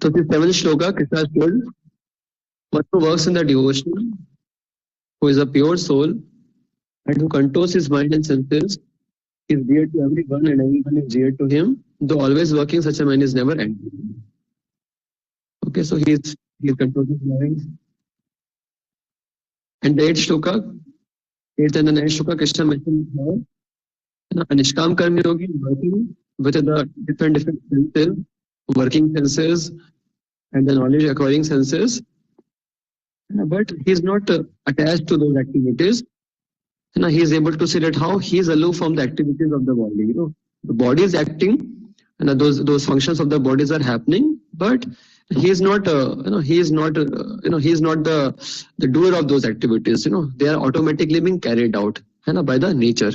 So the seventh shloka, Krishna told, one who works in the devotion, who is a pure soul, and who controls his mind and senses, is dear to everyone and everyone is dear to him. Though always working, such a man is never angry. Okay, so he controlling his mind. And the eighth shloka, eighth and the ninth shloka, Krishna mentioned how Nishkam Karmi Yogi working with the different senses, working senses and the knowledge acquiring senses, but he is not attached to those activities. He is able to see that how he is aloof from the activities of the body. The body is acting, and those functions of the bodies are happening, but he is not. He is not. He is not the doer of those activities. They are automatically being carried out, by the nature.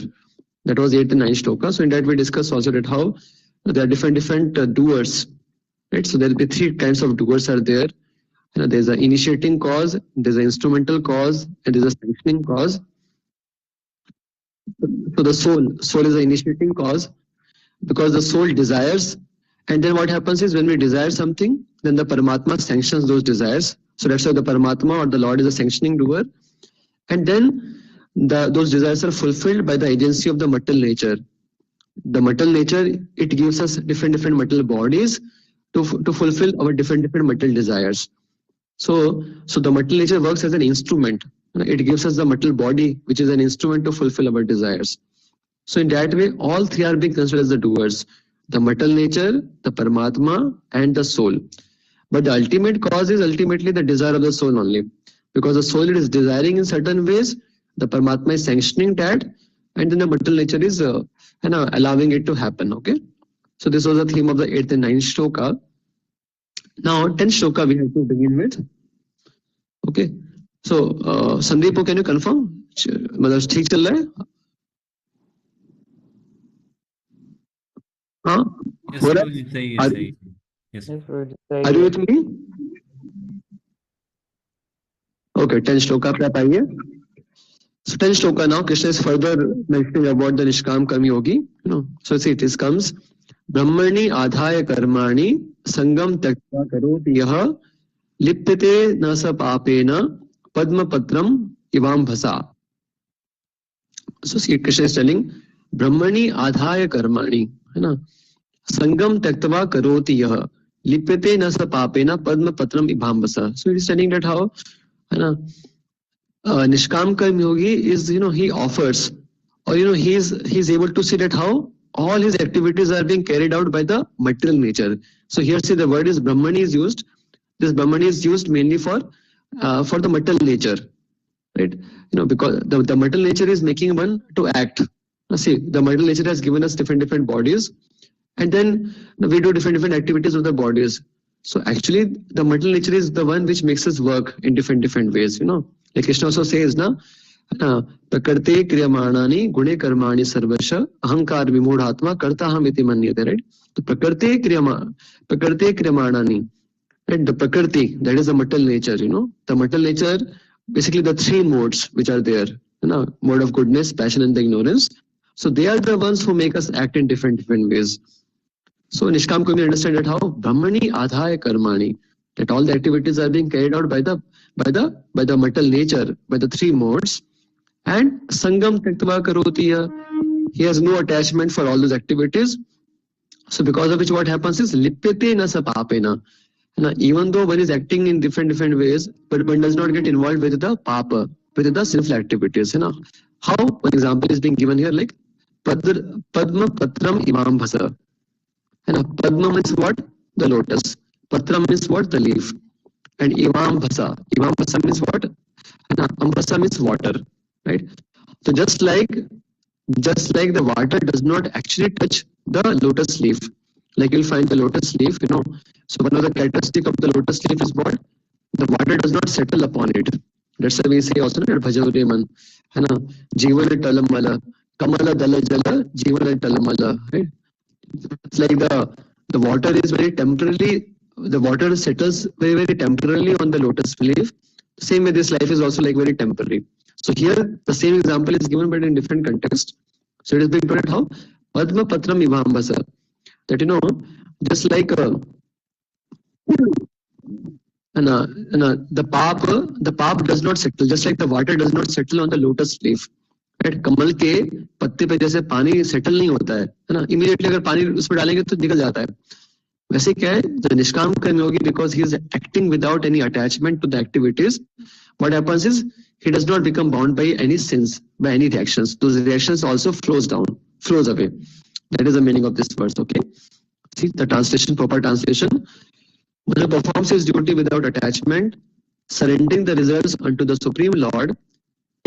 That was 8th and 9th shloka. So in that we discussed also that how there are different doers, right? So there will be three kinds of doers are there. There's an initiating cause, there's an instrumental cause, and there's a sanctioning cause. So the soul is the initiating cause because the soul desires, and then what happens is when we desire something, then the Paramatma sanctions those desires. So that's why the Paramatma or the Lord is a sanctioning doer, and then those desires are fulfilled by the agency of the material nature. The material nature, it gives us different material bodies to fulfill our different material desires. So the material nature works as an instrument. It gives us the material body, which is an instrument to fulfill our desires. So in that way, all three are being considered as the doers: the material nature, the Paramatma, and the soul. But the ultimate cause is ultimately the desire of the soul only, because the soul is desiring in certain ways. The Paramatma is sanctioning that, and then the material nature is allowing it to happen. Okay, so this was the theme of the 8th and 9th shloka. Now 10th shloka we have to begin with. Okay, so Sandeep, can you confirm? मतलब ठीक चल रहा है? हाँ? Yes, सही. Yes. Are you with me? Okay, 10th shloka पे आप आइए. So 10th shloka now, Krishna is further mentioning about the Nishkam Karmi Yogi. So see, it comes, Brahmani adhaya karmani sangam tyaktva karoti yaha lipyate na sa papena padma patram ivam bhasa. So see, Krishna is telling, Brahmani adhaya karmani, sangam tyaktva karoti yaha lipyate na sa papena padma patram ivam bhasa. So he is telling that how, Nishkam Karmi Yogi is, he offers, or he's able to see that how all his activities are being carried out by the material nature. So here see the word is Brahmani is used. This Brahmani is used mainly for the material nature, right? Because the material nature is making one to act. See, the material nature has given us different bodies, and then we do different activities of the bodies. So actually, the material nature is the one which makes us work in different ways. Like Krishna also says, Prakarte kriyamanani gune karmani sarvasha ahankar vimodhatma karta ham iti manyate, right? So Prakarte kriyamanani, right? The Prakriti, that is the material nature, the material nature, basically the three modes which are there, mode of goodness, passion and the ignorance. So they are the ones who make us act in different ways. So Nishkam Karmi understand that how Brahmani adhaya karmani, that all the activities are being carried out by the material nature, by the three modes, and sangam tyaktva karoti, he has no attachment for all those activities. So because of which what happens is lipyate na sa papena. Even though one is acting in different ways, but one does not get involved with the papa, with the sinful activities. How? One example is being given here, like Padma patram imam bhasa. Padma means what? The lotus. Patram means what? The leaf. And Imam Bhasa. Imam Bhasa means what? Ambhasa means water. Right? So just like the water does not actually touch the lotus leaf. Like you'll find the lotus leaf, So one of the characteristic of the lotus leaf is what? The water does not settle upon it. That's why we say also that Bhajavre man. Jivana talamala. Kamala dala jala. Jivana talamala. Right? It's like the water is very temporarily, the water settles very temporarily on the lotus leaf. Same way this life is also like very temporary. So here the same example is given but in different context. So it is being told how Padma Patram Imam Bhasa. That just like the pap does not settle, just like the water does not settle on the lotus leaf. Right? कमल के पत्ते पे जैसे पानी settle नहीं होता है ना, immediately अगर पानी उसमें डालेंगे तो निकल जाता है। वैसे क्या है, जो निष्काम कर्म योगी, because he is acting without any attachment to the activities, what happens is he does not become bound by any sins, by any reactions. Those reactions also flows down, flows away. That is the meaning of this verse. Okay, see the translation, proper translation. One who performs his duty without attachment, surrendering the results unto the Supreme Lord,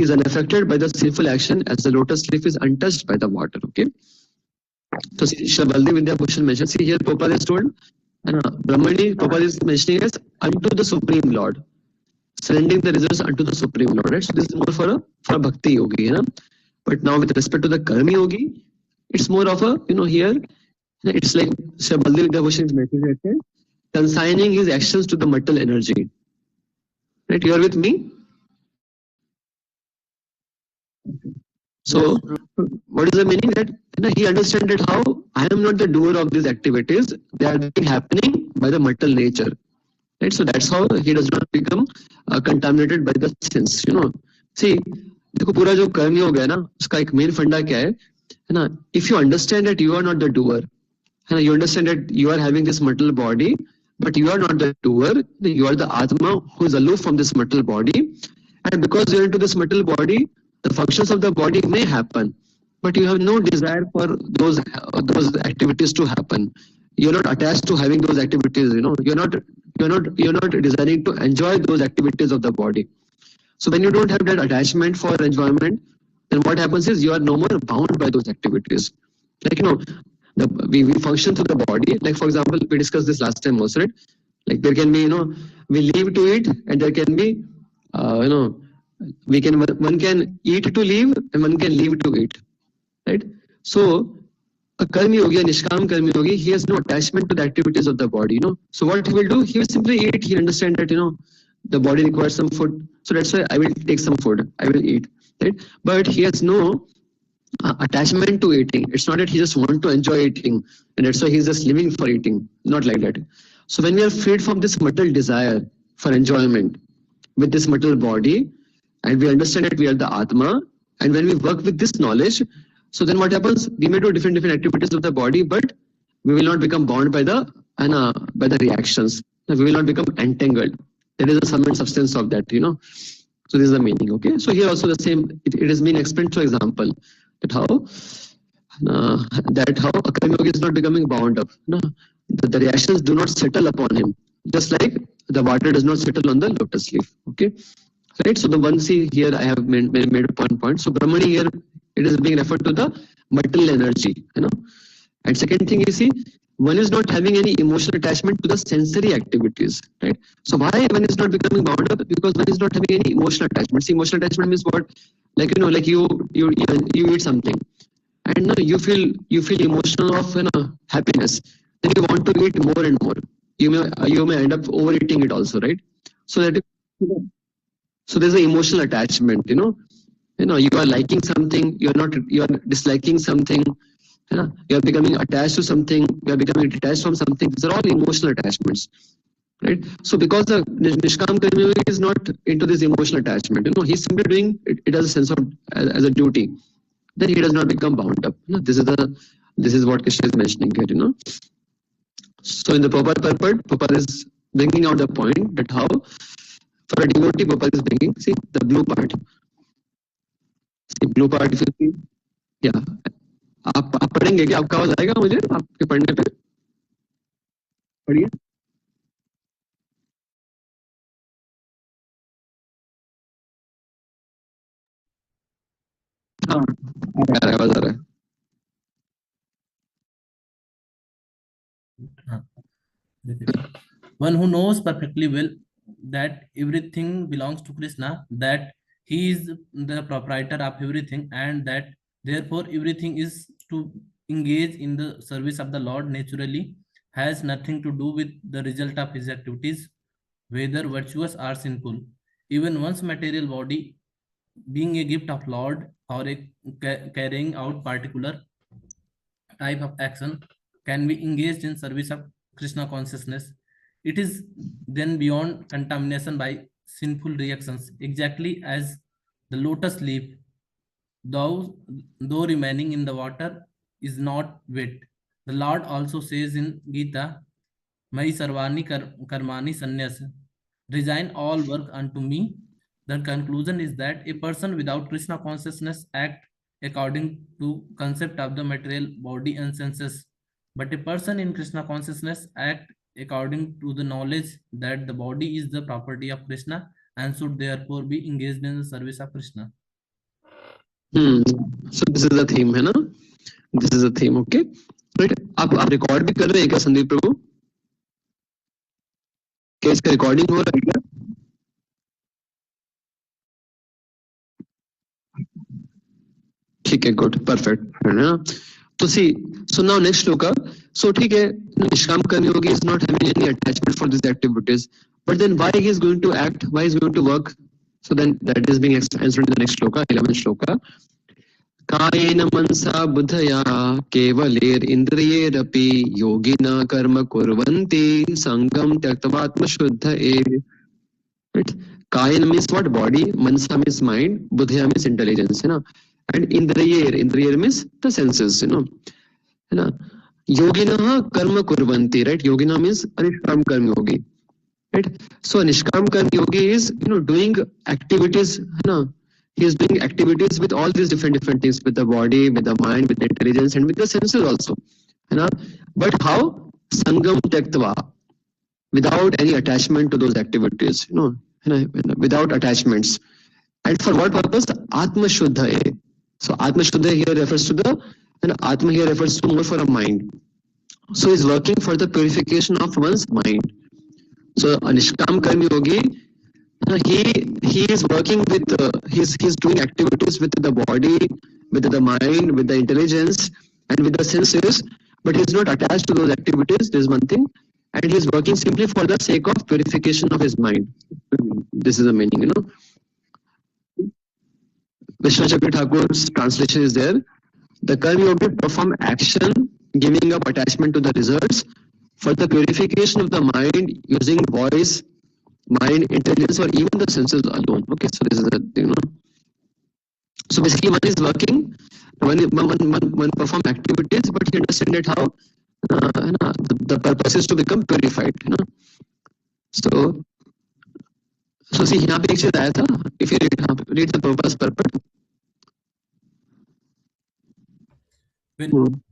is unaffected by the sinful action as the lotus leaf is untouched by the water. Okay. So Sri Baldev Vidya Bhushan mentions, see here Prabhupada is told, Brahmani, Prabhupada is mentioning as unto the Supreme Lord, surrendering the results unto the Supreme Lord. Right? So this is more for a bhakti yogi. You know? But now with respect to the karmi yogi, it's more of a, here, it's like Sri Baldev Vidya Bhushan is mentioning, consigning his actions to the material energy. Right? You are with me? So, what is the meaning? That he understands that how I am not the doer of these activities; they are being happening by the material nature. Right? So that's how he does not become contaminated by the sins. See, देखो पूरा जो कर्म योग है ना, उसका एक main फंडा क्या है ना? If you understand that you are not the doer, you understand that you are having this material body, but you are not the doer. You are the Atma who is aloof from this material body, and because you are into this material body, the functions of the body may happen, but you have no desire for those activities to happen. You're not attached to having those activities. You're not desiring to enjoy those activities of the body. So when you don't have that attachment for enjoyment, then what happens is you are no more bound by those activities. Like we function through the body. Like for example, we discussed this last time also, right? Like there can be, we live to eat, and there can be, one can eat to live, and one can live to eat, right? So a karmi yogi, a nishkam karmi yogi, he has no attachment to the activities of the body. So what he will do, he will simply eat. He understand that the body requires some food, so that's why I will take some food, I will eat, right? But he has no attachment to eating. It's not that he just want to enjoy eating, and that's why he's just living for eating. Not like that. So when we are freed from this material desire for enjoyment with this material body, and we understand that we are the Atma, and when we work with this knowledge, so then what happens? We may do different activities of the body, but we will not become bound by the reactions. We will not become entangled. That is the sum and substance of that. So this is the meaning. Okay. So here also the same. It is being explained through example that how a karma yogi is not becoming bound up. No, the reactions do not settle upon him, just like the water does not settle on the lotus leaf. Okay. Right. So the one, see here I have made a point. So Brahmani here, it is being referred to the material energy. And second thing is, see, one is not having any emotional attachment to the sensory activities, right? So why one is not becoming bound up? Because one is not having any emotional attachment. See, emotional attachment means what? Like like you eat something, and you feel emotional of happiness. Then you want to eat more and more. You may end up overeating it also, right? So that so there's an emotional attachment. You are liking something, you are disliking something. You are becoming attached to something, you are becoming detached from something. These are all emotional attachments, right? So because the Nishkam community is not into this emotional attachment, he's simply doing it as a sense of as a duty, then he does not become bound up. This is what Krishna is mentioning here. So in the Prabhupada purport, Prabhupada is bringing out the point that how for a devotee, Prabhupada is bringing, see the blue part. See blue part, if you see, yeah. आप पढ़ेंगे क्या? आपका आवाज आएगा मुझे आपके पढ़ने पे? पढ़िए. हाँ, आ रहा है, आवाज आ रहा है. One who knows perfectly well that everything belongs to Krishna, that he is the proprietor of everything, and that therefore everything is to engage in the service of the Lord naturally, has nothing to do with the result of his activities, whether virtuous or sinful. Even one's material body, being a gift of Lord or carrying out particular type of action, can be engaged in service of Krishna consciousness. It is then beyond contamination by sinful reactions, exactly as the lotus leaf, though, though remaining in the water, is not wet. The Lord also says in Gita, Mai Sarvani Karmani Sanyas, resign all work unto me. The conclusion is that a person without Krishna consciousness act according to concept of the material body and senses, but a person in Krishna consciousness act according to the knowledge that the body is the property of Krishna and should therefore be engaged in the service of Krishna. So this is the theme, है ना? This is the theme, okay? Right? आप record भी कर रहे हैं क्या संदीप प्रभु? क्या इसका रिकॉर्डिंग हो रहा है क्या? ठीक है, गुड, परफेक्ट, है ना? तो सी, so now next shloka. So ठीक है, निष्काम कर्म योगी is not having any attachment for these activities, but then why he is going to act? Why he is going to work? So then that is being answered in the next shloka, 11th shloka. कायेन मनसा बुद्धया केवलैरिन्द्रियैरपि योगिना कर्म कुर्वन्ति संगम त्यक्त्वात्मशुद्धये. Right? Kayan means what? Body. Mansa means mind. Buddhya means intelligence. And Indriyer means the senses. Yogina karma kurvanti. Right? Yogina means anishkam karma yogi. Right? So anishkam karma yogi is doing activities. He is doing activities with all these different things, with the body, with the mind, with the intelligence, and with the senses also. But how? Sangam tyaktva, without any attachment to those activities, without attachments. And for what purpose? Atma Shuddha. So Atma Shuddha here refers to Atma here refers to more for a mind. So he's working for the purification of one's mind. So Anishkam Karma Yogi, he is working with, he's doing activities with the body, with the mind, with the intelligence, and with the senses, but he's not attached to those activities. There's one thing. And he's working simply for the sake of purification of his mind. This is the meaning, Vishwachakra Thakur's translation is there. The Karma Yogi perform action, giving up attachment to the results for the purification of the mind using voice, mind, intelligence, or even the senses alone. Okay, so this is the So basically, one is working, one perform activities, but he understands that how the purpose is to become purified. So see, यहाँ पे एक चीज आया था. If you read the purpose.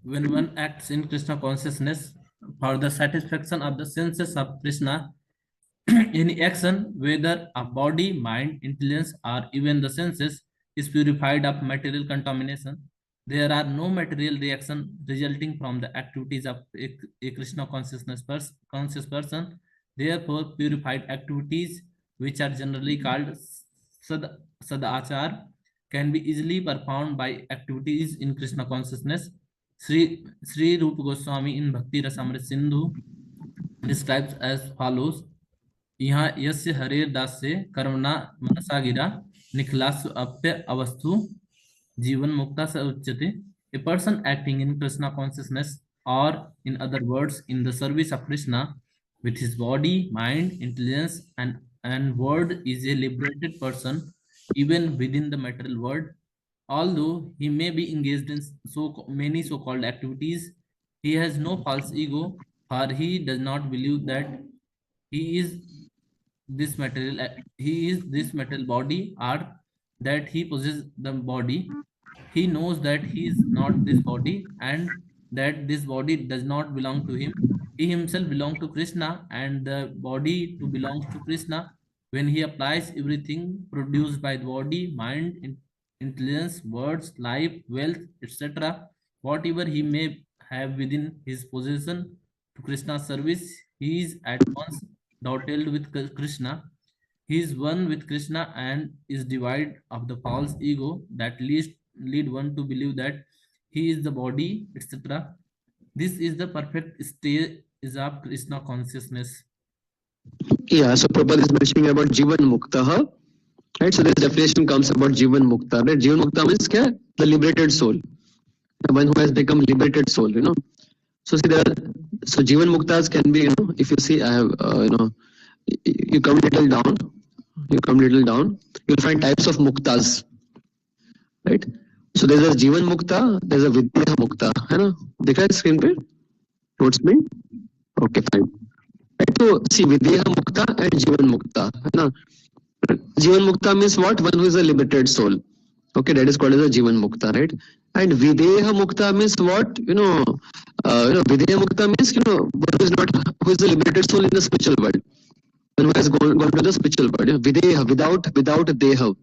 When one acts in Krishna consciousness for the satisfaction of the senses of Krishna, any action, whether a body, mind, intelligence, or even the senses, is purified of material contamination. There are no material reactions resulting from the activities of a Krishna conscious person. Therefore, purified activities, which are generally called sadachar, can be easily performed by activities in Krishna consciousness. Sri Rupa Goswami in Bhakti Rasamrita Sindhu describes as follows. यहाँ यस्य हरेर दास से कर्मणा मनसा गिरा निखलासु अप्य अवस्थु जीवन मुक्ता स उच्यते. A person acting in Krishna consciousness, or in other words, in the service of Krishna, with his body, mind, intelligence, and word, is a liberated person, even within the material world. Although he may be engaged in so many so-called activities, he has no false ego, for he does not believe that he is this material body, or that he possesses the body. He knows that he is not this body, and that this body does not belong to him. He himself belongs to Krishna, and the body to belongs to Krishna. When he applies everything produced by the body, mind, intelligence, words, life, wealth, etc., whatever he may have within his possession, to Krishna's service, he is at once dotted with Krishna. He is one with Krishna and is devoid of the false ego that lead one to believe that he is the body, etc. This is the perfect state of Krishna consciousness. Yeah, so Prabhupada is mentioning about Jivan Mukta. Right, so this definition comes about Jivan Mukta. Right? Jivan Mukta means क्या? The liberated soul, the one who has become liberated soul. So see there, so Jivan Muktas can be, if you see, I have, you come little down, you'll find types of muktas, right? So there's a Jivan Mukta, there's a Vidya Mukta, है ना? देखा है screen पे notes में? Okay, fine. Right, so see Vidya Mukta and Jivan Mukta, है ना? Jivan Mukta means what? One who is a liberated soul. Okay, that is called as a Jivan Mukta, right? And Videha Mukta means what? Videha Mukta means, one who is not, who is a liberated soul in the spiritual world. One who has gone to the spiritual world. Videha, without Deha.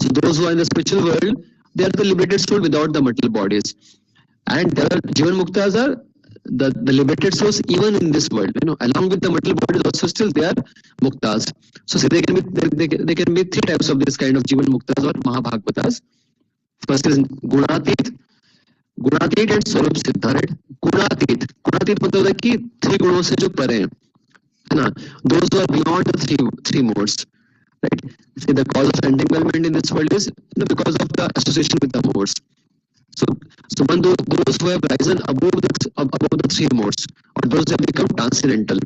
So those who are in the spiritual world, they are the liberated soul without the material bodies. And there are Jivan Muktas are the liberated souls even in this world, along with the material bodies also still they are Muktas. So see, they can be three types of this kind of Jivan Muktas or Mahabhagavatas. First is Gunatit and Swarup Siddha, right? Gunatit मतलब है कि three गुणों से जो परे हैं, है ना? Those who are beyond the three modes, right? See, the cause of entanglement in this world is because of the association with the modes. So when those who have risen above the three modes, or those who have become transcendental.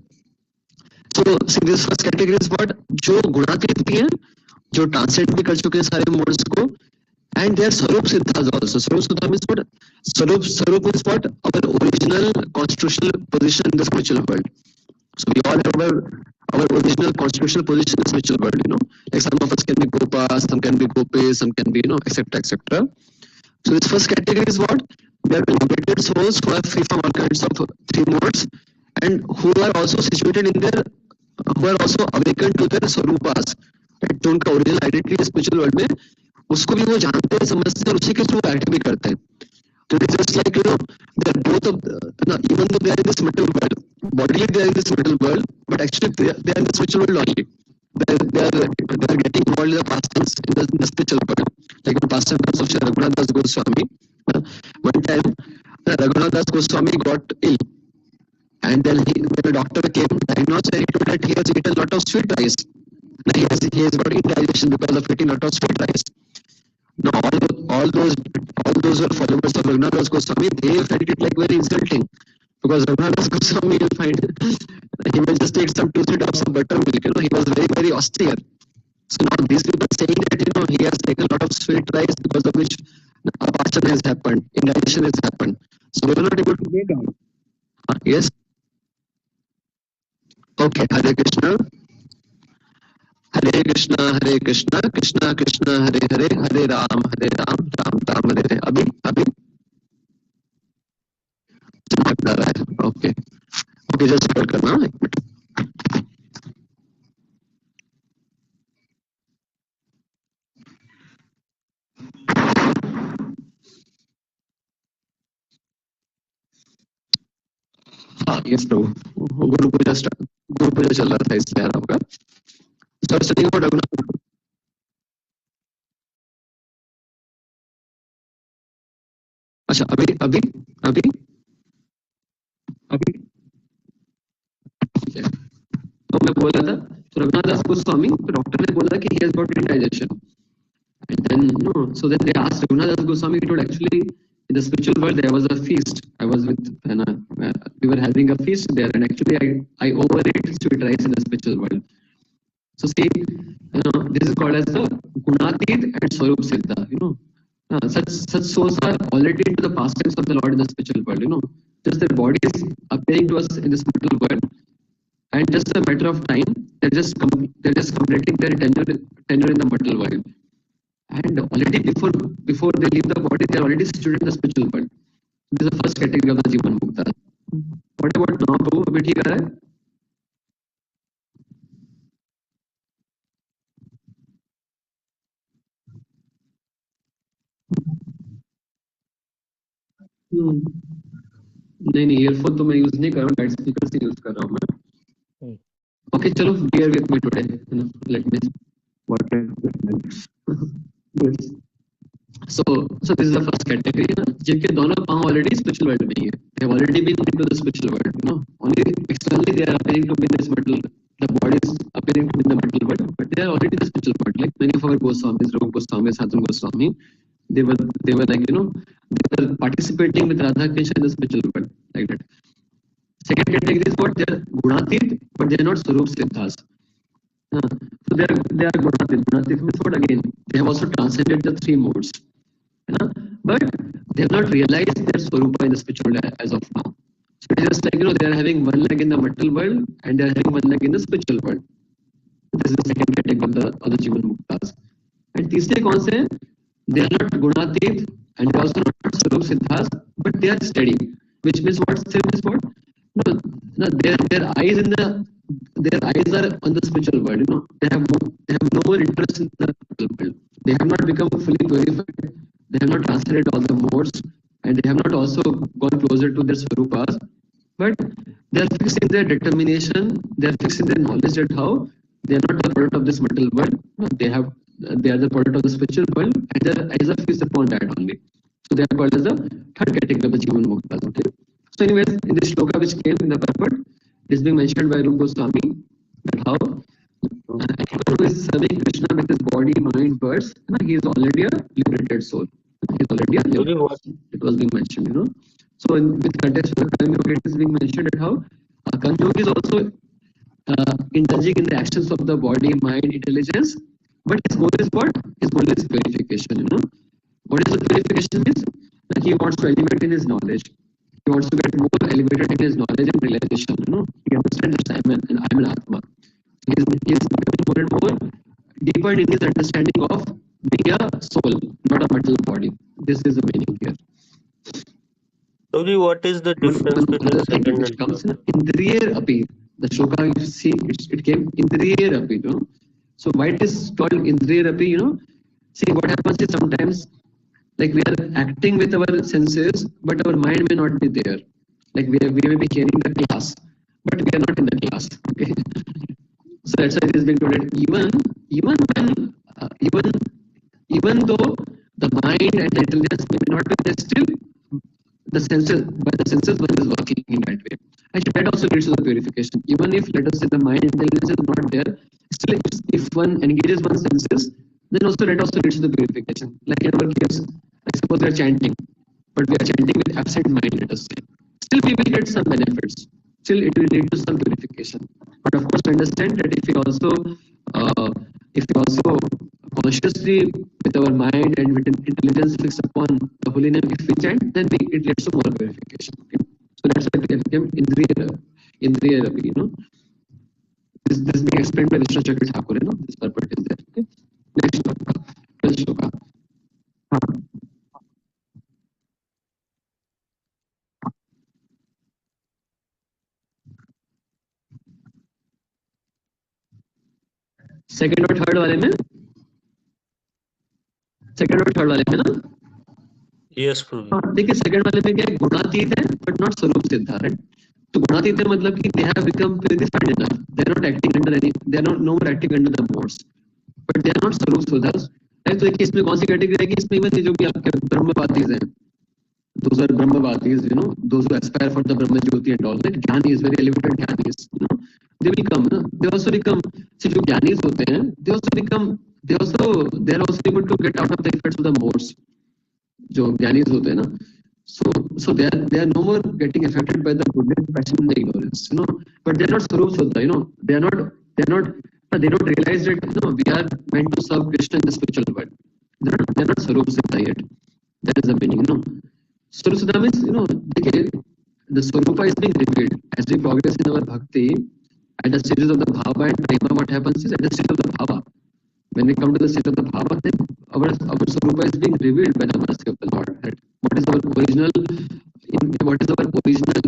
So see, this first category is what? जो गुणातीत भी हैं, जो transcend भी कर चुके हैं सारे मोड्स को, and their Swarup Siddhas also. Swarup Siddha means what? Swarup is what? Our original constitutional position in the spiritual world. So we all have our original constitutional position in the spiritual world, Like some of us can be Gopas, some can be Gopis, some can be, etc., etc. So this first category is what? They are liberated souls who are free from all kinds of three modes and who are also situated in their, who are also awakened to their Swarupas. Right? जो उनका original identity spiritual world में, उसको भी वो जानते हैं, समझते हैं और उसी के थ्रू एक्ट भी करते हैं. So it's just like, they are both of, even though they are in this material world, bodily they are in this material world, but actually they are in the spiritual world only. They are getting involved in the pastimes in the spiritual world. Like in pastime of Shri Raghunath Das Goswami, one time Raghunath Das Goswami got ill, and then when a doctor came, diagnosed, and he told that he has eaten a lot of sweet rice. He has got indigestion because of eating a lot of sweet rice. Now all those who are followers of Raghunath Das Goswami, they felt it like very insulting, because Raghunath Das Goswami, you'll find he will just take some 2-3 drops of buttermilk. He was very, very austere. So now these people saying that he has taken a lot of sweet rice because of which apachana has happened, indigestion has happened. So we were not able to make out. Yes. Okay. Hare Krishna. Hare Krishna, Hare Krishna, Krishna Krishna, Hare Hare, Hare Ram, Ram Ram, Hare Hare. अभी चमक रहा है. Okay. Okay, just hold करना एक minute. Yes, प्रभु. गुरु पूजा चल रहा था इसलिए आपका. So studying about Raghunath. अच्छा अभी तो मैं बोल रहा था, तो रघुनाथ दास गोस्वामी, डॉक्टर ने बोला कि he has got indigestion. And then, so then they asked Raghunath Das Goswami, he told actually in the spiritual world there was a feast. I was with, we were having a feast there, and actually I overate sweet rice in the spiritual world. So see, this is called as the Gunatit and Swarup Siddha. Such souls are already into the pastimes of the Lord in the spiritual world. Just their body is appearing to us in this spiritual world, and just a matter of time, they're just completing their tenure in the material world. And already before they leave the body, they are already situated in the spiritual world. This is the first category of the Jivan Mukta. What about now, Prabhu? अभी ठीक है? नहीं earphone तो मैं use नहीं कर रहा हूँ, लाउड स्पीकर से यूज कर रहा हूँ मैं. Okay, चलो, bear with me today. Let me what. Yes. So this is the first category, जिनके दोनों पांव already spiritual world में ही है. They have already been into the spiritual world. Only externally they are appearing to be in this material. The body is appearing to be in the material world, but they are already in the spiritual world. Like many of our Goswamis, Rupa Goswami, Satun Goswami, they were like, they were participating with Radha Krishna in the spiritual world, like that. Second category is what? They are Gunatit, but they are not Swarup Siddhas. So they are Gunatit. Gunatit means what again? They have also transcended the three modes. But they have not realized their Swarupa in the spiritual world as of now. So it is just like, they are having one leg in the material world and they are having one leg in the spiritual world. This is the second category of the Jivan Muktas. And तीसरे कौन से हैं? They are not Gunatit and they are also not Swarup Siddhas, but they are steady. Which means what? Still means what? No, their eyes are on the spiritual world. They have no more interest in the material world. They have not become fully purified. They have not transcended all the modes, and they have not also gone closer to their Swarupas. But they are fixed in their determination. They are fixed in their knowledge that how they are not the product of this material world. No, they are the product of the spiritual world, and their eyes are fixed upon that only. So they are called as the third category of the Jivan Muktas. Okay. So anyways, in this shloka which came in the purport, it is being mentioned by Rupa Goswami that how anyone who is serving Krishna with his body, mind, words, he is already a liberated soul. He is already a liberated soul. It was being mentioned. So with context of the Karma Yoga, it is being mentioned that how Karma Yoga is also indulging in the actions of the body, mind, intelligence, but his goal is what? His goal is purification. What is the purification means? That he wants to elevate in his knowledge. He wants to get more elevated in his knowledge and realization. He understands that I am an Atma. He is becoming more and more deeper in his understanding of being a soul, not a material body. This is the meaning here. Prabhuji, what is the difference between second which comes in Indriya Api. The shloka you see, it came Indriya Api. So why it is called Indriya Api? See, what happens is sometimes, like, we are acting with our senses, but our mind may not be there. Like we may be hearing the class, but we are not in the class. Okay. So that's why it is being told that even though the mind and the intelligence may not be there, still the senses one is working in that way. And that also leads to the purification. Even if, let us say, the mind intelligence is not there, still if one engages one's senses, then also that also leads to the purification. Like in our case, like suppose we are chanting, but we are chanting with absent mind, let us say. Still we will get some benefits. Still it will lead to some purification. But of course, we understand that if we also consciously with our mind and with intelligence fixed upon the holy name, if we chant, then it leads to more purification. Okay? So that's why it became Indriya Ravi. This being explained by Vishnu Chakra Thakur. This purport is there. Okay? Next shloka. 12th shloka. Second और third वाले में ना Yes, Prabhuji. देखिए second वाले में क्या है, गुणातीत है बट नॉट स्वरूप सिद्धा, राइट? तो गुणातीत है मतलब कि they have become purified enough, they are not acting under any, they are not no more acting under the modes, but they are not स्वरूप सिद्धास, राइट? तो देखिए इसमें कौन सी कैटेगरी है कि इसमें इवन जो भी आपके ब्रह्मवादीज हैं, those are brahmavadis, those who aspire for the brahma jyoti and all, like jnanis, very elevated jnanis, they will come, they also become, see जो jnanis होते हैं, they are also able to get out of the effects of the modes. जो jnanis होते हैं ना, so they are no more getting affected by the goodness, passion, and the ignorance, but they are not swarup siddha, they don't realize that we are meant to serve Krishna in the spiritual world. They are not swarup siddha yet. That is the meaning, Swarup siddha means, the Swarupa is being revealed as we progress in our bhakti. At the stages of the bhava and prema, what happens is at the stage of the bhava, when we come to the stage of the bhava, then our Swarupa is being revealed by the mercy of the Lord. Right? What is our original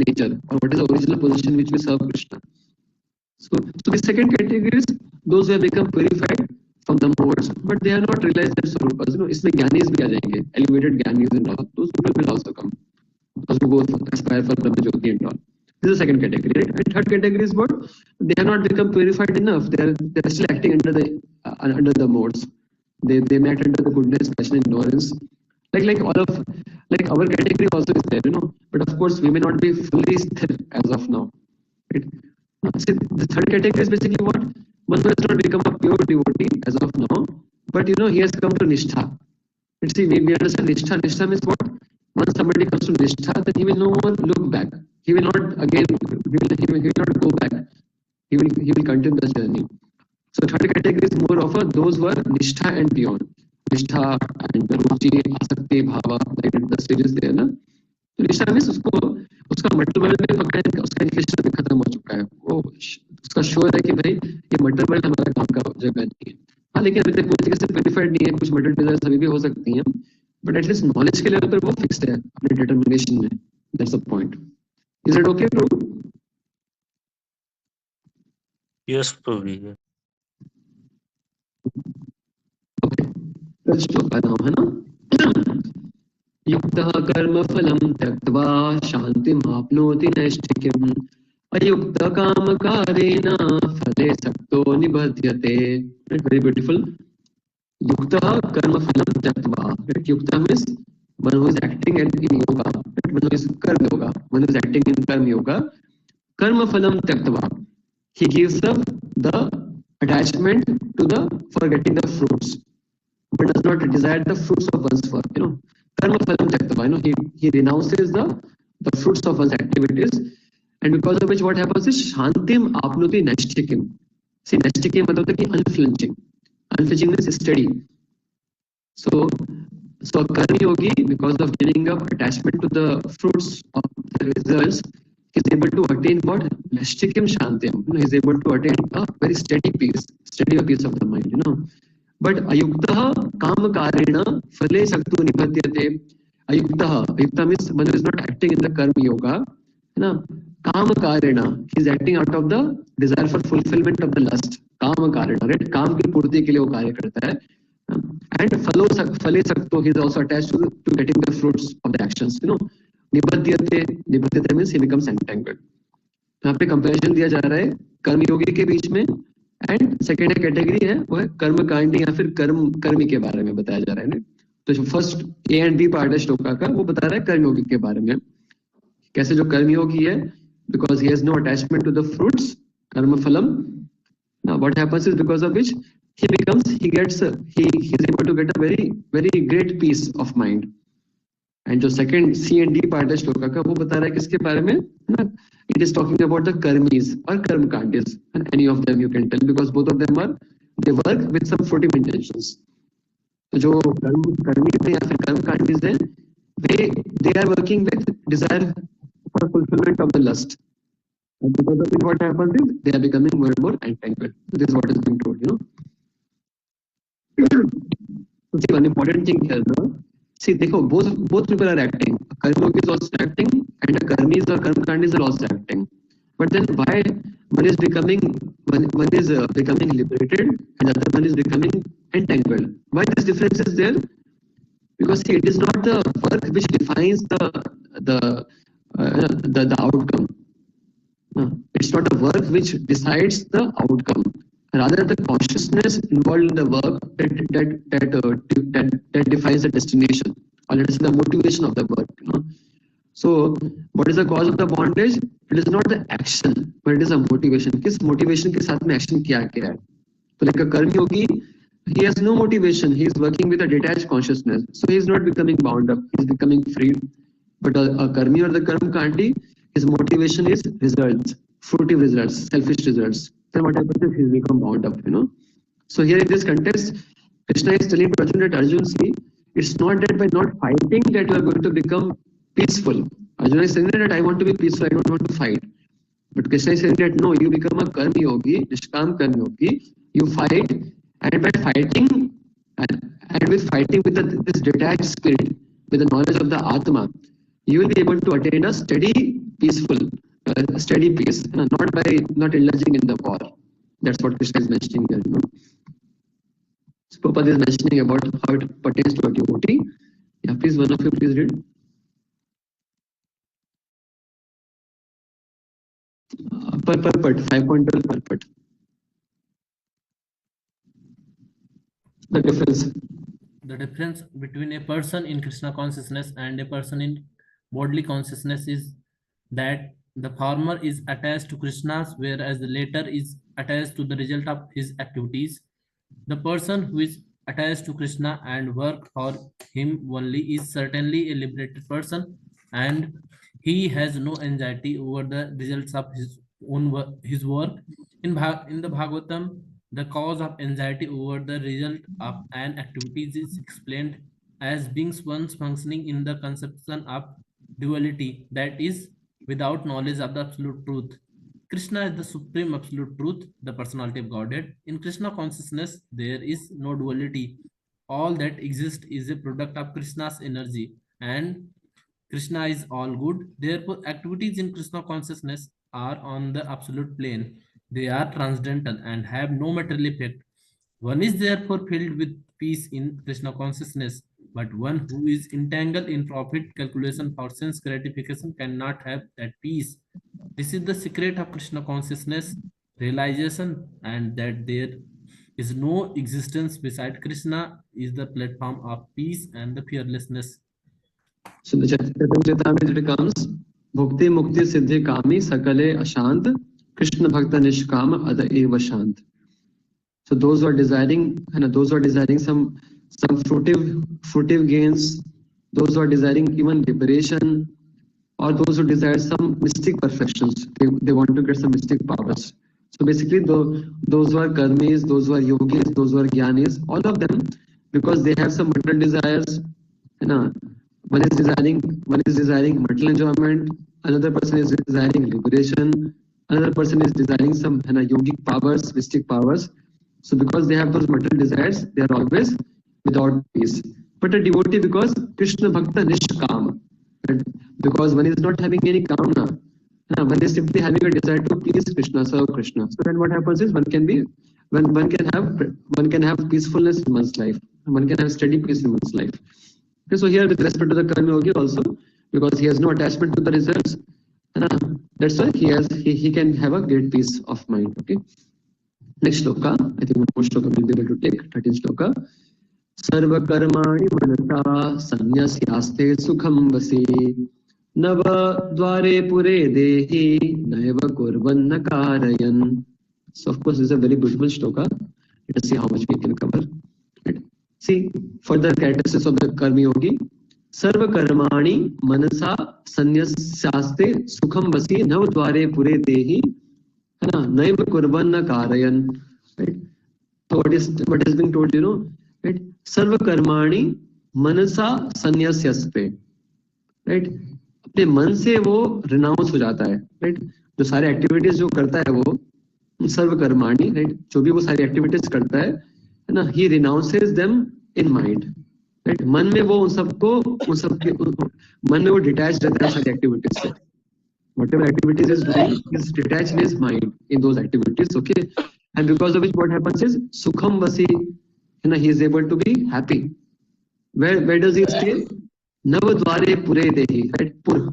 nature, or what is the original position which we serve Krishna? So the second category is those who have become purified from the modes, but they are not realized their Swarupas. इसमें ज्ञानीज भी आ जाएंगे, elevated Giani's and all. Those people will also come. Those who both aspire for Brahma Jyoti and all. This is the second category, right? And third category is what? They have not become purified enough. They are still acting under the modes. They may act under the goodness, passion, and ignorance. Like our category also is there, But of course, we may not be fully sthir as of now. Right? So the third category is basically what? One who has not become a pure devotee as of now, but he has come to Nishtha. Let's see, we understand Nishtha. Nishtha means what? Once somebody comes to Nishtha, then he will no more look back. he will not again, he will not go back. He will continue the journey. So third category is more of a those who are nishtha and beyond. Nishtha and ruchi, asakti, bhava, like the stages there ना. तो निष्ठा means उसको उसका material world में पकड़ उसका interest भी खत्म हो चुका है, वो उसका श्योर है कि भाई ये मटेरियल वर्ल्ड हमारा काम का जगह नहीं है. हाँ, लेकिन अभी तक पूरी तरीके से प्यूरिफाइड नहीं है, कुछ मटेरियल डिजायर्स अभी भी हो सकती हैं, बट एटलीस्ट नॉलेज के लेवल पर वो फिक्स्ड है अपने डिटर्मिनेशन में. That's the point. Is it okay Prabhu? Yes, Prabhuji. Okay, तो श्लोक का नाम है ना, युक्तः कर्मफलं त्यक्त्वा शान्तिमाप्नोति नैष्ठिकीम् अयुक्तः कामकारेण फले सक्तो निबध्यते. Very beautiful. Yuktah कर्मफलं त्यक्त्वा. Yuktah means one who is acting in yoga. One who is karma yoga. One who is acting in karma yoga. Karmaphalam त्यक्त्वा. He gives up the attachment to the for getting the fruits, but does not desire the fruits of one's work. Karma phalam tyaktva. He renounces the fruits of one's activities, and because of which what happens is shantim apnoti naistikim. See, naistikim matlab है कि unflinching. Unflinching means steady. So a karmi yogi, because of giving up attachment to the fruits of the results, is able to attain what? Naistikim shantim. He is able to attain a very steady peace of the mind. But ayuktah काम कारेण फले सक्तो निबध्यते. Ayukta means one who is not acting in the karma yoga, है ना. काम कारेण, he is acting out of the desire for fulfillment of the lust. काम कारेण, right? काम की पूर्ति के लिए वो कार्य करता है. And फले सक्तो, he is also attached to getting the fruits of the actions. निबध्यते means he becomes entangled. यहाँ पे कंपैरिजन दिया जा रहा है कर्मयोगी के बीच में, एंड सेकेंड कैटेगरी है वो है कर्मकांडी या फिर कर्मी के बारे में बताया जा रहा है. तो जो first A and B part है श्लोका का, वो बता रहा है कर्मयोगी के बारे में. कैसे जो कर्मयोगी है, because he has no attachment to the fruits, कर्म फलम. Now what happens is because of which he is able to get a very great peace of mind. And जो second C and D part है श्लोका का, वो बता रहा है किसके बारे में ना. It is talking about the karmis और karmakandis, and any of them you can tell, because both of them are they work with some fruitive intentions. तो जो कर्मी है या फिर कर्मकांडीज है, they are working with desire for fulfilment of the lust, and because of it what happens is they are becoming more and more entangled. So this is what is being told. So see, one important thing here now. See, देखो, both people are acting. Karmyogi is also acting, and the karmis or karmakandis are also acting. But then why one is becoming liberated and the other one is becoming entangled? Why this difference is there? Because see, it is not the work which defines the outcome. It's not a work which decides the outcome. Rather, the consciousness involved in the work that defines the destination, or let us say the motivation of the work. So, what is the cause of the bondage? It is not the action, but it is a motivation. किस motivation के साथ में action किया गया है? So, like a कर्म योगी, he has no motivation. He is working with a detached consciousness, so he is not becoming bound up. He is becoming free. But a karmi or the karm kandi, his motivation is results, fruitive results, selfish results. Then what happens is he become bound up. So here in this context, Krishna is telling to Arjuna that Arjun, see, it's not that by not fighting that you are going to become peaceful. Arjuna is saying that I want to be peaceful, I don't want to fight. But Krishna is saying that no, you become a karma yogi, nishkam karma yogi, you fight, and by fighting, and with fighting with this detached spirit, with the knowledge of the Atma, you will be able to attain a steady, peaceful, steady peace, not by not indulging in the war. That's what Krishna is mentioning here. So Prabhupada is mentioning about how it pertains to a devotee. Yeah, please, one of you, please read. Per purport, 5.12 purport. The difference between a person in Krishna consciousness and a person in bodily consciousness is that the former is attached to Krishna's, whereas the latter is attached to the result of his activities. The person who is attached to Krishna and work for him only is certainly a liberated person, and He has no anxiety over the results of his own work, his work. In the Bhagavatam, the cause of anxiety over the result of an activity is explained as being once functioning in the conception of duality, that is, without knowledge of the absolute truth. Krishna is the supreme absolute truth, the personality of Godhead. In Krishna consciousness, there is no duality. All that exists is a product of Krishna's energy, and Krishna is all good. Therefore, activities in Krishna consciousness are on the absolute plane. They are transcendental and have no material effect. One is therefore filled with peace in Krishna consciousness, but one who is entangled in profit calculation for sense gratification cannot have that peace. This is the secret of Krishna consciousness realization, and that there is no existence beside Krishna is the platform of peace and the fearlessness. So the Chaitanya comes Bhukti Mukti Siddhi Kami Sakale Ashant Krishna Bhakta Nishkama Ada Eva Shant. So those who are desiring, those who are desiring some fruitive gains, those who are desiring even liberation, or those who desire some mystic perfections, they want to get some mystic powers. So basically, those who are karmis, those who are yogis, those who are jnanis, all of them, because they have some material desires, you know, one is desiring material enjoyment, another person is desiring liberation, another person is desiring some yogic powers, mystic powers. So because they have those material desires, they are always without peace. But a devotee, because Krishna Bhakta Nishkama, right? Because one is not having any kamna, one is simply having a desire to please Krishna, serve Krishna. So then what happens is one can have peacefulness in one's life. One can have steady peace in one's life. Okay, so here with respect to the karma yogi also, because he has no attachment to the results, that's why he can have a great peace of mind. Okay. Next shloka, I think one more shloka we'll be able to take, 13th shloka. Sarva karmani manata sanyasyaste sukham vasi nava dware pure dehi naiva kurvanna karayan. So of course this is a very beautiful shloka. Let us see how much we can cover. Right. See further characteristics of the karmi yogi. Sarva karmani manasa sanyasyaste sukham vasi nava dware pure dehi naiva kurvanna karayan. Right. So what is being told, right? Sarva karmani manasa sanyasyaste, right? अपने मन से वो renounce हो जाता है, right? जो सारे activities जो करता है वो सर्व कर्माणी, right? जो भी वो सारी एक्टिविटीज करता है ना, he renounces them in mind, right? मन में वो मन में वो डिटैच रहता है सारी एक्टिविटीज से. Whatever activities is doing, is detached in his mind in those activities, okay? And because of which what happens is sukham vasi, he is able to be happy. Where does he stay? Nav dware pure dehi, right? Pur,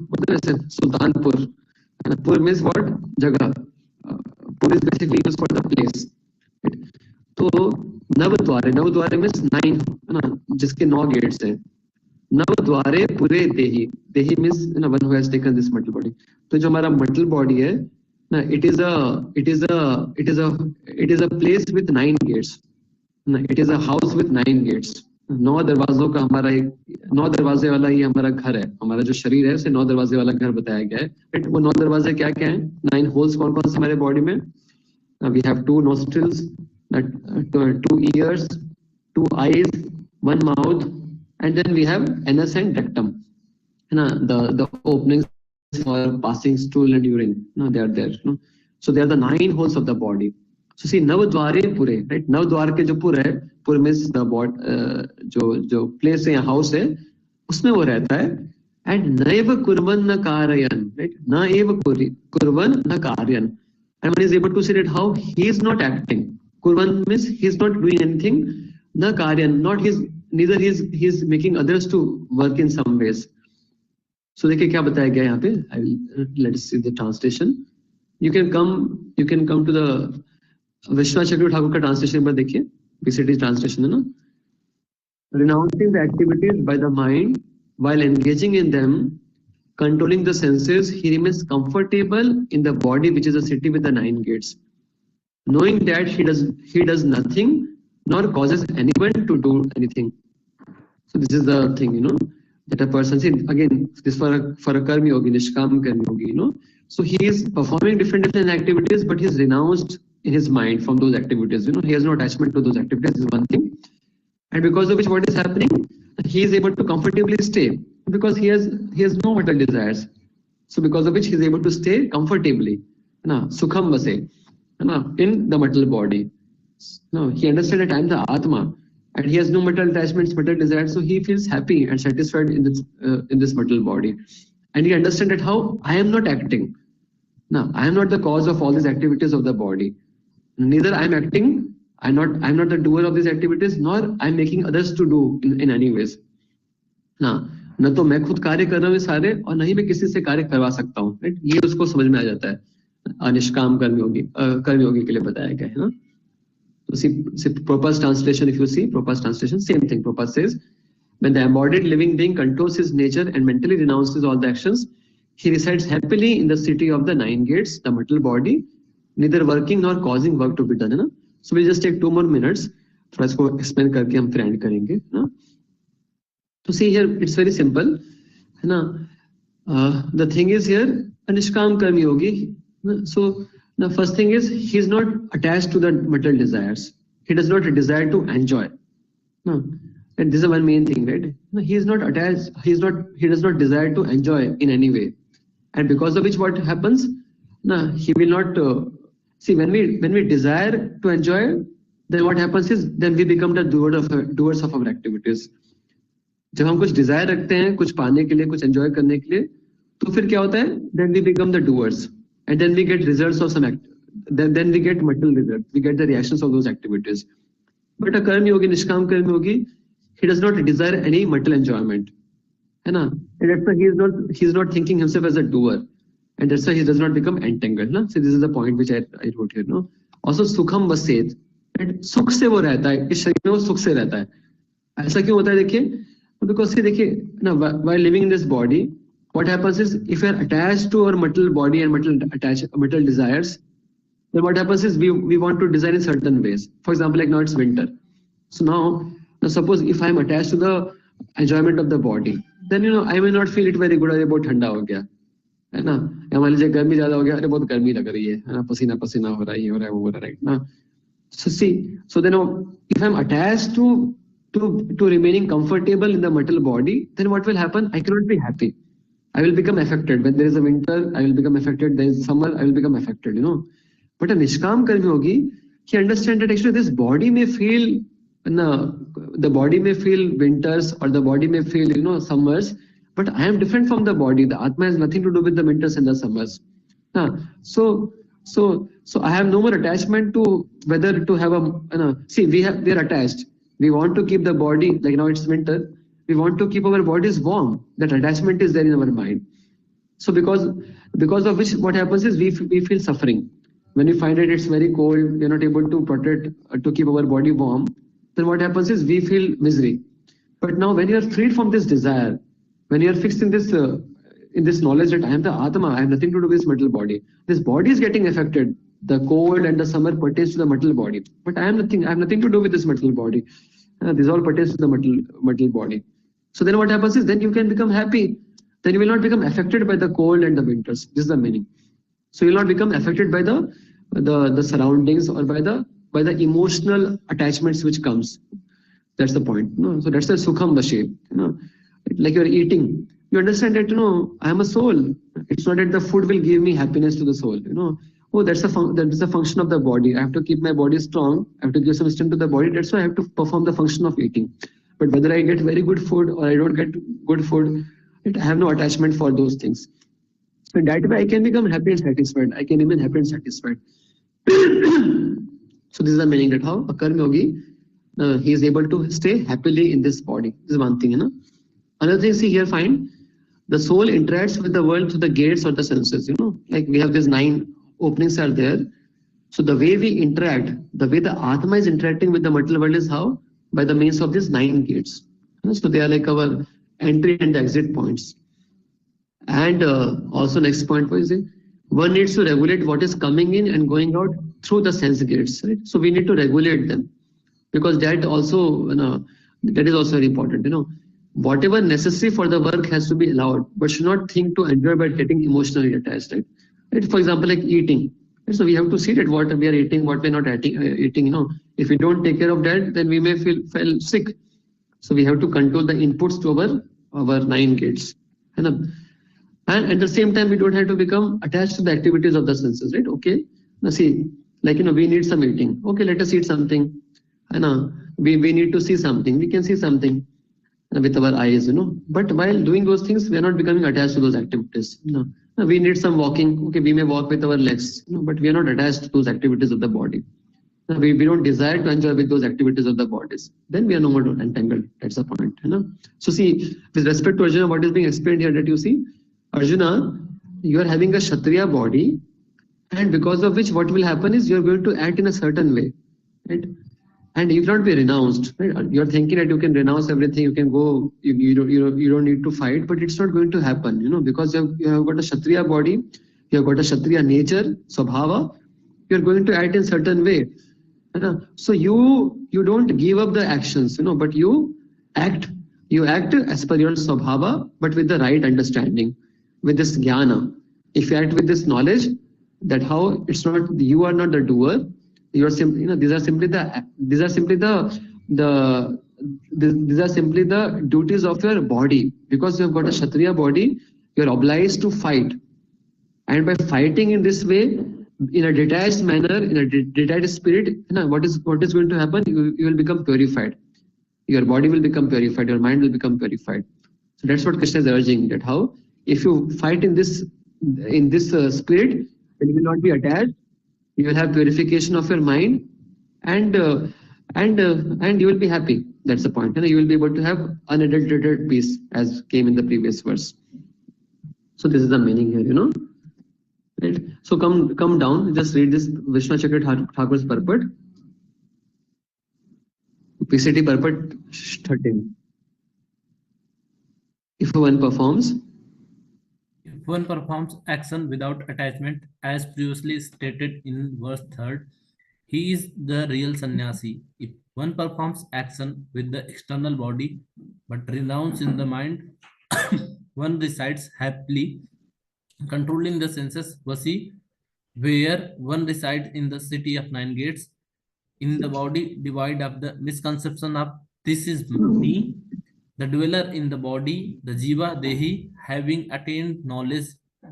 Sultanpur. Pur means what? Jagah. Pur is basically used for the place. Right? So Nav dware means 9, जिसके 9 gates हैं. नव द्वारे पूरे देही means one who has taken this mortal body. तो जो हमारा mortal body है ना, it is a place with 9 gates. It is a house with 9 gates. 9 दरवाजों का हमारा 9 दरवाजे वाला ये हमारा घर है. हमारा जो शरीर है उसे 9 दरवाजे वाला घर बताया गया है. राइट. वो 9 दरवाजे क्या क्या है? 9 होल्स कौन कौन से हमारे बॉडी में? We have 2 nostrils, 2 ears, 2 eyes, 1 mouth, and then we have anus and rectum. The openings for passing stool and urine, they are there. So they are the 9 holes of the body. So see, नव द्वारे पुरे, right? नव द्वार के जो पुर है, पुर means the जो place है, house है, उसमें वो रहता है. And नैव कुर्वन् न कारयन्, right? न एव कुर्वन् न कारयन्. And one is able to see that how he is not acting. Kurvan means he is not doing anything. Na karyan, neither he is making others to work in some ways. So देखिए क्या बताया गया यहाँ पे. Let us see the translation. You can come to the Vishwanath चक्रवर्ती ठाकुर का translation पर देखिए. PCT translation है ना. Renouncing the activities by the mind while engaging in them, controlling the senses, he remains comfortable in the body, which is a city with the 9 gates, knowing that he does nothing nor causes anyone to do anything. So this is the thing, that a person, see again, this for a karmi yogi, nishkam karmi yogi, so he is performing different activities, but he's renounced in his mind from those activities. He has no attachment to those activities, is one thing. And because of which, what is happening, he is able to comfortably stay because he has no material desires. So because of which he is able to stay comfortably, sukham vase, in the material body. He understands that I am the Atma, and he has no material attachments, material desires, so he feels happy and satisfied in this material body. And he understands that how I am not acting. Now, I am not the cause of all these activities of the body. Neither I am acting, I'm not the doer of these activities, nor I'm making others to do in any ways. ना न तो मैं खुद कार्य कर रहा हूँ सारे, और नहीं मैं किसी से कार्य करवा सकता हूँ, राइट? ये उसको समझ में आ जाता है, अनिष्काम कर्मयोगी के लिए बताया गया है ना. So see Prabhupada's translation, if you see Prabhupada's translation, same thing. Prabhupada says, when the embodied living being controls his nature and mentally renounces all the actions, he resides happily in the city of the 9 gates, the material body, neither working nor causing work to be done, है ना. So we'll just take 2 more minutes, थोड़ा इसको explain करके हम फिर end करेंगे, ना. So see here, it's very simple, है ना. The thing is here, Anishkam Karmi Yogi. So the first thing is, he is not attached to the material desires. He does not desire to enjoy. No. And this is one main thing, right? No, he is not attached. He does not desire to enjoy in any way. And because of which, what happens? No, he will not. See, when we desire to enjoy, then what happens is, then we become the doers of our activities. जब हम कुछ Dzire रखते हैं, कुछ पाने के लिए, कुछ एंजॉय करने के लिए, तो फिर क्या होता है? Then we become the doers, and then we get results of some then we get material results. We get the reactions of those activities. But a karma yogi, nishkam karma yogi, he does not desire any material enjoyment, है ना? And that's why he is not thinking himself as a doer, and that's why he does not become entangled, ना? So this is the point which I wrote here, no? Also sukham vaset, and सुख से वो रहता है, इस शरीर में वो सुख से रहता है. ऐसा क्यों होता है? देखिए, because see, देखिए ना, while living in this body, what happens is, if we are attached to our material body and material desires, then what happens is we want to design in certain ways. For example, like now it's winter. So now suppose if I am attached to the enjoyment of the body, then I may not feel it very good. अरे बहुत ठंडा हो गया, है ना? या मान लीजिए गर्मी ज्यादा हो गया, अरे बहुत गर्मी लग रही है ना? पसीना पसीना हो रहा है, ये हो रहा है, वो हो रहा है, राइट ना? So see, so then if I am attached to remaining comfortable in the material body, then what will happen? I cannot be happy. I will become affected. When there is a winter, I will become affected. There is summer, I will become affected, But a Nishkam Karmi Yogi, he understands that actually this body may feel, the body may feel winters, or the body may feel, summers, but I am different from the body. The Atma has nothing to do with the winters and the summers. So I have no more attachment to whether to have see, we are attached. We want to keep the body, like now it's winter, we want to keep our bodies warm. That attachment is there in our mind. So because of which, what happens is we feel suffering. When we find that it's very cold, we are not able to protect, to keep our body warm, then what happens is we feel misery. But now when you are freed from this desire, when you are fixed in this knowledge that I am the Atma, I have nothing to do with this material body. This body is getting affected. The cold and the summer pertains to the material body. But I have nothing to do with this material body. This all pertains to the material body. So then what happens is, then you can become happy. Then you will not become affected by the cold and the winters. This is the meaning. So you will not become affected by the surroundings, or by the emotional attachments which comes. That's the point. So that's the sukham vashe. Like you're eating. You understand that I am a soul. It's not that the food will give me happiness to the soul. Oh, that is a function of the body. I have to keep my body strong. I have to give some strength to the body. That's why I have to perform the function of eating. But whether I get very good food or I don't get good food, I have no attachment for those things. So that way I can become happy and satisfied. I can remain happy and satisfied. So this is the meaning, that how a karma yogi, he is able to stay happily in this body. This is one thing. Another thing, see here, find the soul interacts with the world through the gates or the senses. Like we have these 9 openings are there. So the way we interact, the way the Atma is interacting with the material world is how? By the means of these 9 gates. So they are like our entry and exit points. And also next point was, one needs to regulate what is coming in and going out through the sense gates, right? So we need to regulate them, because that also, that is also very important. whatever necessary for the work has to be allowed, but should not think to enjoy by getting emotionally attached, right? Right? For example, like eating. Right? So we have to see that what we are eating, what we are not eating. If we don't take care of that, then we may feel sick. So we have to control the inputs to our 9 gates. And at the same time, we don't have to become attached to the activities of the senses, right? Okay. Now see, like we need some eating. Okay, let us eat something. And we need to see something. We can see something with our eyes. But while doing those things, we are not becoming attached to those activities. We need some walking. Okay, we may walk with our legs, but we are not attached to those activities of the body. We don't desire to enjoy with those activities of the bodies. Then we are no more entangled. That's the point. So see, with respect to Arjuna, what is being explained here that you see, Arjuna, you are having a Kshatriya body, and because of which what will happen is you are going to act in a certain way, right? And you cannot be renounced, right? You're thinking that you can renounce everything, you can go, you don't need to fight, but it's not going to happen, because you have got a Kshatriya body, you have got a Kshatriya nature, Swabhava, you're going to act in certain way. So you don't give up the actions, but you act as per your Swabhava, but with the right understanding, with this jnana. If you act with this knowledge, that how it's not, you are not the doer, you are simply, these are simply the duties of your body. Because you have got a Kshatriya body, you are obliged to fight. And by fighting in this way, in a detached manner, in a detached spirit, what is going to happen? You will become purified. Your body will become purified. Your mind will become purified. So that's what Krishna is urging. That how, if you fight in this spirit, then you will not be attached. You will have purification of your mind, and you will be happy. That's the point. You will be able to have unadulterated peace, as came in the previous verse. So this is the meaning here. Right. So come down. Just read this Vishnu Chakra Thakur's purport. PCT purport 13. If one performs action without attachment, as previously stated in verse 3, he is the real sannyasi. If one performs action with the external body but renounce in the mind, one resides happily, controlling the senses, Vasi, where one resides in the city of 9 gates. In the body, divide up the misconception of this is me, the dweller in the body, the jiva, dehi, having attained knowledge,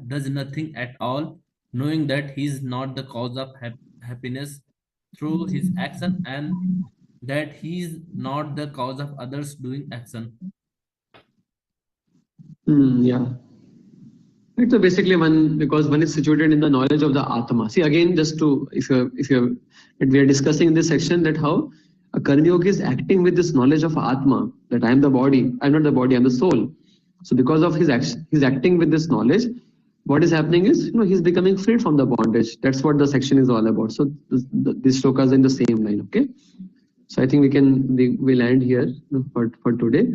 does nothing at all, knowing that he is not the cause of happiness through his action, and that he is not the cause of others doing action. Yeah. Right, so basically because one is situated in the knowledge of the Atma. See again, just to, if we are discussing in this section that how a Karma Yogi is acting with this knowledge of Atma, that I am the body, I'm not the body, I'm the soul. So because of his action, he's acting with this knowledge, what is happening is, he's becoming freed from the bondage. That's what the section is all about. So this shlokas are in the same line, okay? So I think we'll end here for today.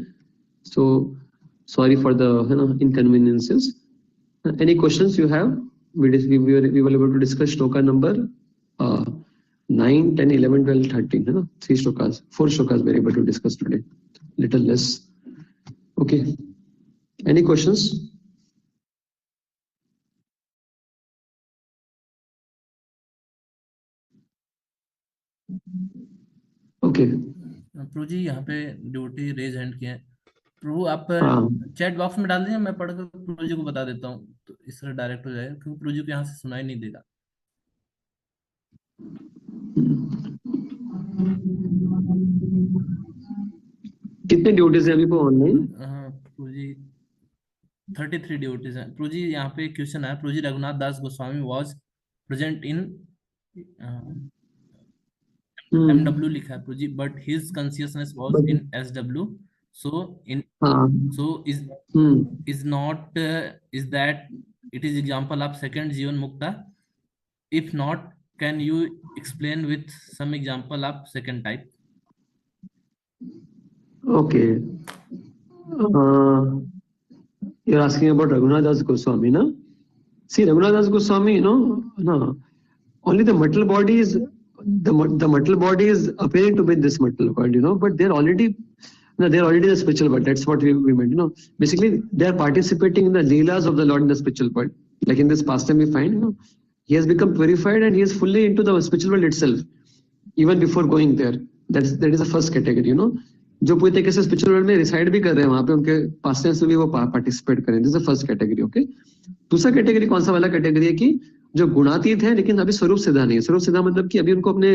So sorry for the inconveniences. Any questions you have? We were able to discuss shloka number 9, 10, 11, 12, 13. 3 shlokas, 4 shlokas we were able to discuss today. Little less. Okay. Any questions? Okay. प्रभु यहाँ पे duty raise hand किया है. प्रभु आप chat box में डाल दीजिए, मैं पढ़कर प्रभु जी को बता देता हूँ, तो इस तरह डायरेक्ट हो जाएगा, क्योंकि प्रभु जी को यहाँ से सुनाई नहीं देगा. कितने ड्यूटीज है अभी पे ऑनलाइन? प्रभु जी 33 ड्यूटीज हैं. प्रभु जी यहाँ पे क्वेश्चन है, Prabhu ji Raghunath Das Goswami was present in MW लिखा है Prabhu ji, but his consciousness was in SW. So is not is that it is example of second Jivan Mukta? If not, can you explain with some example of second type? Okay. You're asking about Raghunath Das Goswami, no? See, Raghunath Das Goswami, no, only the material body is the material body is appearing to be this material body, but they're already No, they're already in the spiritual world. That's what we meant. You know, basically they are participating in the leelas of the Lord in the spiritual world. Like in this pastime, we find, you know, he has become purified and he is fully into the spiritual world itself, even before going there. That is the first category. You know, जो पूरी तरीके से spiritual world में reside भी कर रहे हैं, वहां पे उनके पास्टर्स में भी वो पार्टिसिपेट करें. This is the first category. Okay, दूसरा कैटेगरी कौन सा वाला कैटेगरी है कि जो गुणातीत है लेकिन अभी स्वरूप सिद्धा नहीं है. स्वरूप सिद्धा मतलब कि अभी उनको अपने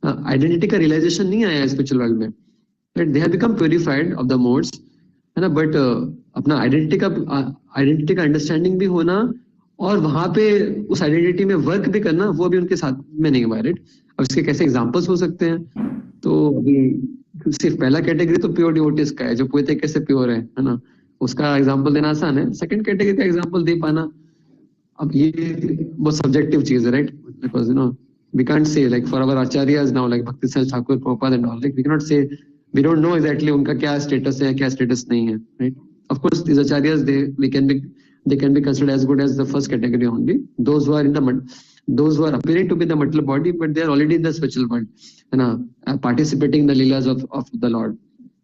आइडेंटिटी का रियलाइजेशन नहीं आया है स्पिरिचुअल वर्ल्ड में. दे have become purified of the modes, है ना, बट अपना आइडेंटिटी का अंडरस्टैंडिंग भी होना और वहां पे उस आइडेंटिटी में वर्क भी करना, वो अभी उनके साथ में नहीं हुआ. राइट, अब इसके कैसे एग्जांपल्स हो सकते हैं? तो अभी सिर्फ पहला कैटेगरी तो प्योर डिवोटीज का है, जो पूरे तरीके से प्योर है ना, उसका एग्जांपल देना आसान है. सेकंड कैटेगरी का एग्जांपल दे पाना, अब ये बहुत सब्जेक्टिव चीज है. Right, because you know we can't say like for our acharyas now like Bhakti Sal Thakur, Prabhupada and all, like we cannot say, we don't know exactly उनका क्या status है, क्या status नहीं है. Right, of course these acharyas they can be considered as good as the first category only, those who are appearing to be the material body but they are already in the spiritual world, you know, participating in the leelas of the Lord.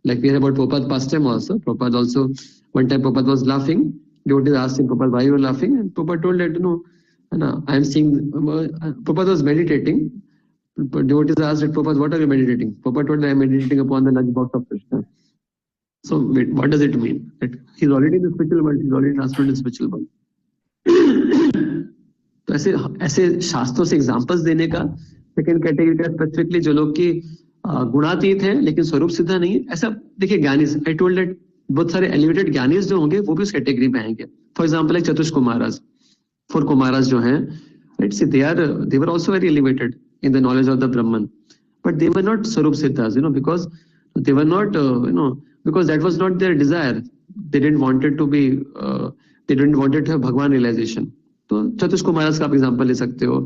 Like we hear about Prabhupada pastime also. Prabhupada also, one time Prabhupada was laughing, devotees asked him, Prabhupada, why you were laughing? And Prabhupada told that, you know, I am seeing, Prabhupada was meditating. Devotees asked that, Prabhupada, what are you meditating? Prabhupada told that I am meditating upon the lunchbox of Krishna. So wait, what does it mean? That he's already in the spiritual world, he's already transferred in the spiritual world. तो ऐसे शास्त्रों से examples देने का second category का specifically जो लोग की गुणातीत हैं लेकिन स्वरूप सिद्धा नहीं है, ऐसा देखिए ज्ञानी, आई टोल्ड दैट बहुत सारे एलिवेटेड ज्ञानीज जो होंगे वो भी उस कैटेगरी में आएंगे. फॉर एग्जांपल एक चतुष कुमाराज, 4 कुमाराज जो हैं, right, see they were also very elevated in the knowledge of the Brahman, but they were not Swarup Siddhas, you know, because they were not, you know, because that was not their desire. They didn't wanted to be, they didn't wanted to have Bhagwan realization. तो चतुष कुमाराज का आप example ले सकते हो.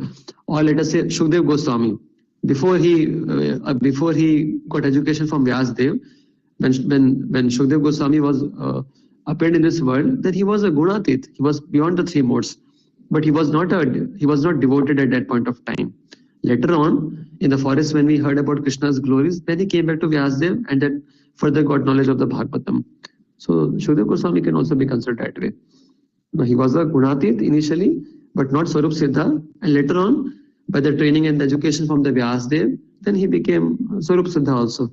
और let us से Sukhdev Goswami, before he got education from Vyasdev, when Shukdev Goswami was appeared in this world, that he was a gunatit, he was beyond the 3 modes, but he was not devoted at that point of time. Later on in the forest, when we heard about Krishna's glories, then he came back to Vyasdev and then further got knowledge of the Bhagavatam. So Shukdev Goswami can also be considered that way. Now, he was a gunatit initially, but not Swarup Siddha, and later on by the training and the education from the Vyasdev, then he became Swarup Siddha also.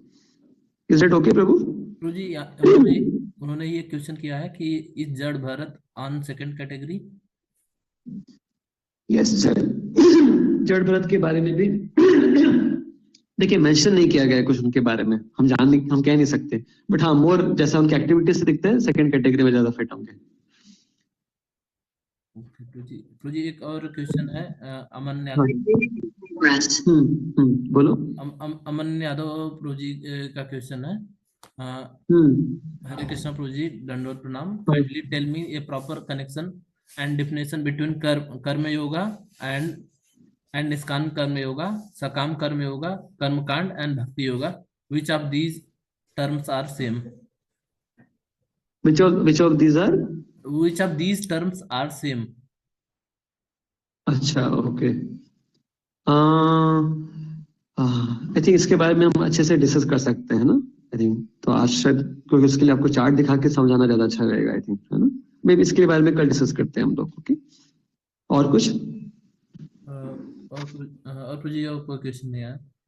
Is that okay, Prabhu? प्रभु उन्होंने ये question किया है कि इस जड़ Bharat on second category. Yes sir, जड़ भरत के बारे में भी देखिए मेंशन नहीं किया गया है कुछ उनके बारे में, हम कह नहीं सकते, बट हाँ मोर जैसा उनके एक्टिविटी से दिखता है सेकंड कैटेगरी में ज्यादा फिट होंगे. प्रभु एक और क्वेश्चन है अमन यादव. बोलो. अमन यादव प्रभु जी का क्वेश्चन है. हरे कृष्णा प्रभु जी, दंडवत प्रणाम. Kindly tell me a proper connection and definition between karma yoga and निष्काम कर्म योगा, सकाम कर्म योगा, कर्मकांड एंड भक्ति yoga. Which of these terms are same? Which of these are? Which of these terms are same? अच्छा, ओके. आई थिंक इसके बारे में हम अच्छे से डिस्कस कर सकते हैं ना. आई थिंक तो आज शायद क्योंकि उसके लिए आपको चार्ट दिखा के समझाना ज्यादा अच्छा रहेगा. आई थिंक, है ना, मे बी इसके बारे में कल डिस्कस करते हैं हम लोग. ओके, और कुछ और प्रभु जी और कोई क्वेश्चन नहीं है.